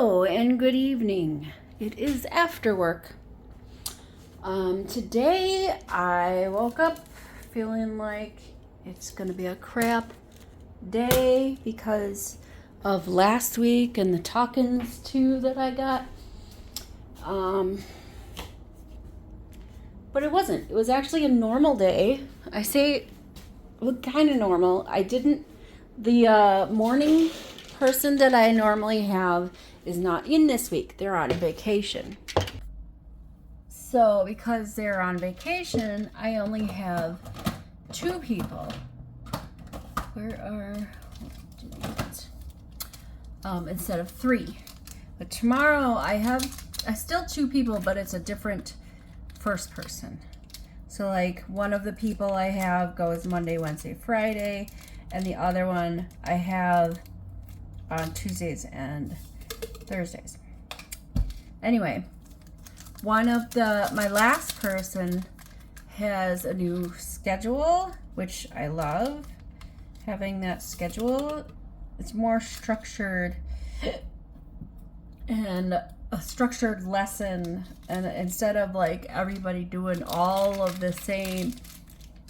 Hello and good evening. It is after work. Today I woke up feeling like it's gonna be a crap day because of last week and the talkings too that I got. But it wasn't. It was actually a normal day. I say kind of normal. The morning person that I normally have is not in this week. They're on vacation. So because they're on vacation, I only have 2 people. Instead of 3. But tomorrow I still 2 people, but it's a different first person. So like one of the people I have goes Monday, Wednesday, Friday, and the other one I have on Tuesdays and Thursdays. Anyway, my last person has a new schedule, which I love having that schedule. It's more structured and a structured lesson, and instead of like everybody doing all of the same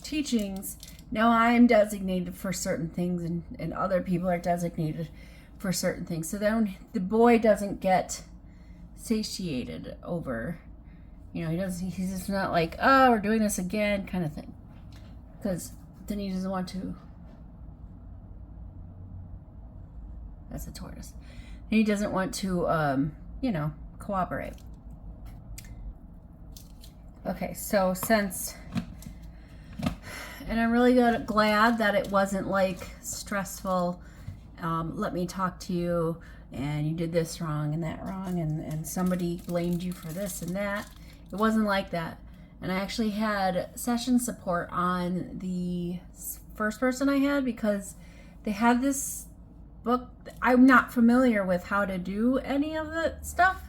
teachings, now I'm designated for certain things and other people are designated for certain things. So then the boy doesn't get satiated over, he's just not like, oh, we're doing this again kind of thing. Because then he doesn't want to. That's a tortoise. And he doesn't want to, cooperate. Okay, so and I'm really glad that it wasn't like stressful. Let me talk to you, and you did this wrong and that wrong, and somebody blamed you for this and that. It wasn't like that. And I actually had session support on the first person I had because they had this book. I'm not familiar with how to do any of the stuff.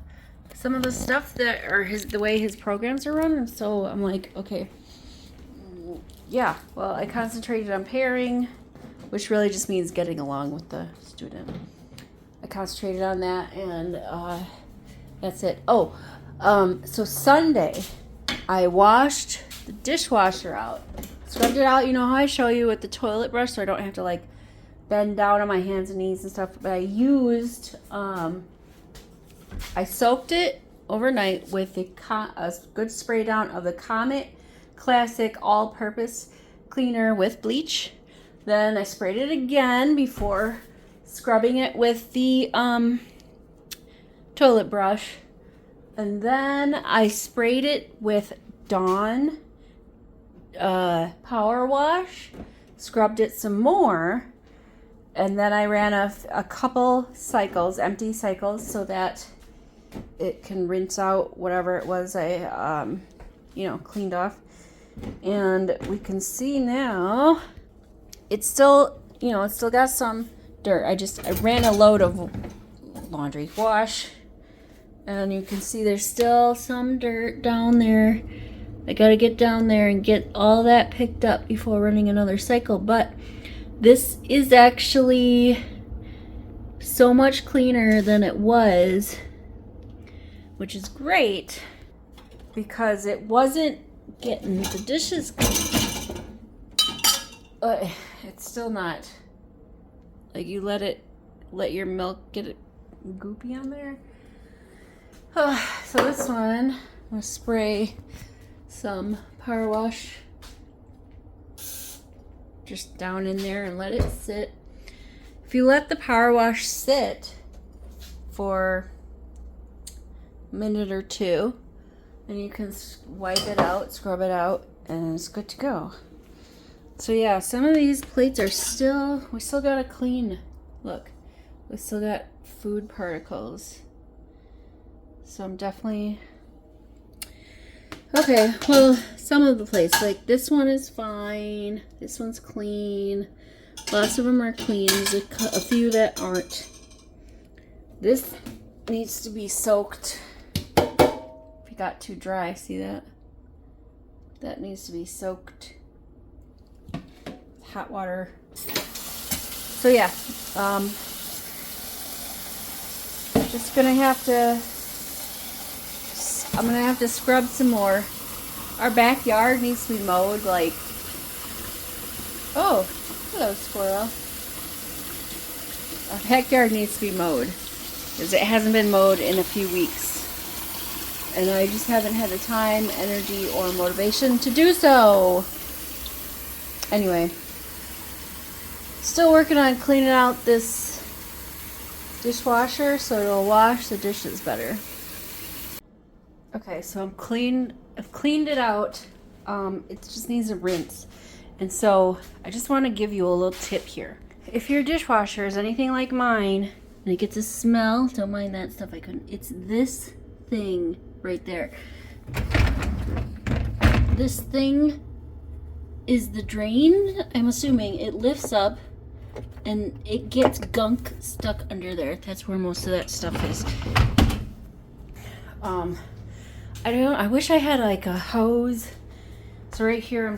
Some of the stuff that are the way his programs are run. So I'm like, okay. Yeah, well, I concentrated on pairing, which really just means getting along with the student. I concentrated on that, and that's it. Oh, so Sunday, I washed the dishwasher out. Scrubbed it out, how I show you with the toilet brush, so I don't have to, like, bend down on my hands and knees and stuff. But I used, I soaked it overnight with a good spray down of the Comet Classic All-Purpose Cleaner with bleach. Then I sprayed it again before scrubbing it with the toilet brush. And then I sprayed it with Dawn Power Wash, scrubbed it some more, and then I ran a couple cycles, empty cycles, so that it can rinse out whatever it was I cleaned off. And we can see now it's still, it's still got some dirt. I ran a load of laundry wash, and you can see there's still some dirt down there. I got to get down there and get all that picked up before running another cycle. But this is actually so much cleaner than it was, which is great because it wasn't getting the dishes clean. It's still not. Like, you let your milk get it goopy on there. So this one, I'm going to spray some power wash just down in there and let it sit. If you let the power wash sit for a minute or two, then you can wipe it out, scrub it out, and it's good to go. So yeah, some of these plates are we still gotta clean. Look, we still got food particles. So I'm definitely, okay, well, some of the plates, like this one is fine. This one's clean. Lots of them are clean. There's a few that aren't. This needs to be soaked. If it got too dry, see that? That needs to be soaked. Hot water. So yeah, Just gonna have to, I'm gonna have to scrub some more. Our backyard needs to be mowed, like, oh, hello squirrel. Our backyard needs to be mowed because it hasn't been mowed in a few weeks. And I just haven't had the time, energy, or motivation to do so. Anyway, still working on cleaning out this dishwasher so it'll wash the dishes better. Okay, so I've cleaned it out. It just needs a rinse. And so I just want to give you a little tip here. If your dishwasher is anything like mine and it gets a smell, don't mind that stuff. It's this thing right there. This thing is the drain. I'm assuming it lifts up and it gets gunk stuck under there. That's where most of that stuff is. I wish I had like a hose. So right here I'm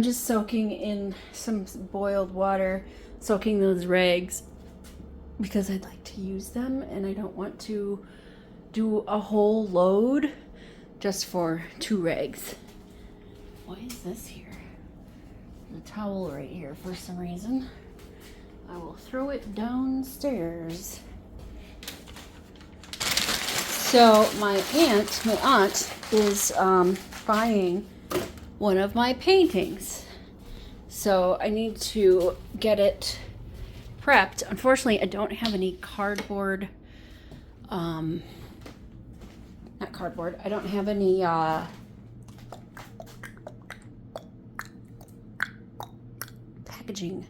just soaking in some boiled water, soaking those rags because I'd like to use them and I don't want to do a whole load just for 2 rags. What is this here? The towel right here for some reason. I will throw it downstairs. So my aunt is buying one of my paintings. So I need to get it prepped. Unfortunately, I don't have any cardboard. Not cardboard. I don't have any packaging.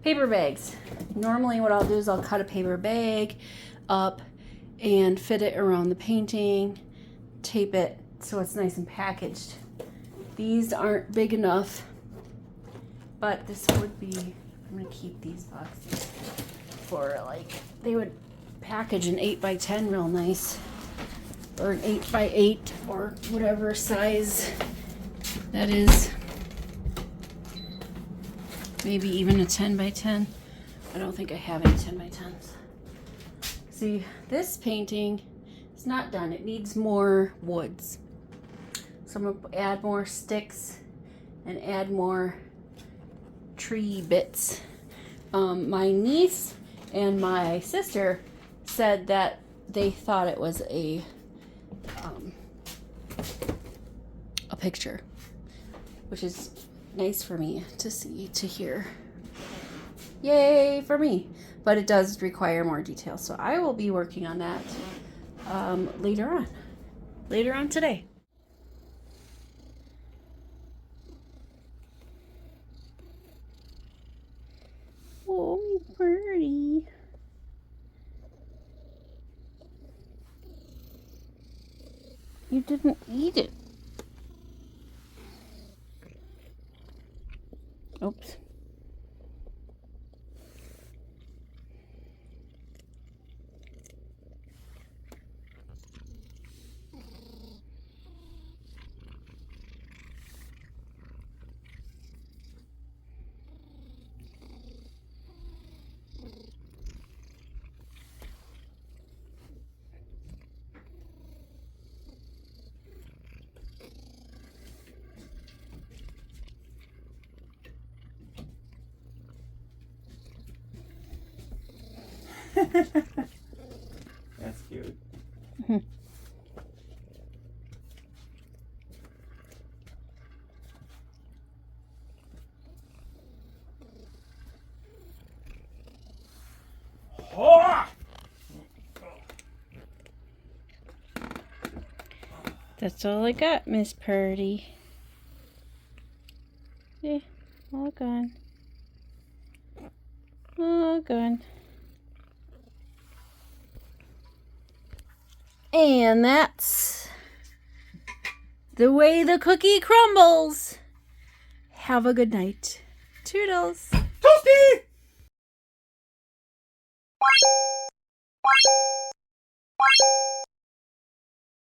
Paper bags. Normally what I'll do is I'll cut a paper bag up and fit it around the painting, tape it so it's nice and packaged. These aren't big enough, but this would be, I'm gonna keep these boxes for like, they would package an 8x10 real nice, or an 8x8, or whatever size that is. Maybe even a 10x10. I don't think I have any 10x10s. See, this painting is not done. It needs more woods. So I'm going to add more sticks and add more tree bits. My niece and my sister said that they thought it was a picture, which is nice for me to see, to hear. Yay for me. But it does require more detail, so I will be working on that later on today. Oh, birdie. You didn't eat it. Oops. That's cute. That's all I got, Miss Purdy. Yeah, all gone. All gone. And that's the way the cookie crumbles. Have a good night. Toodles. Toasty!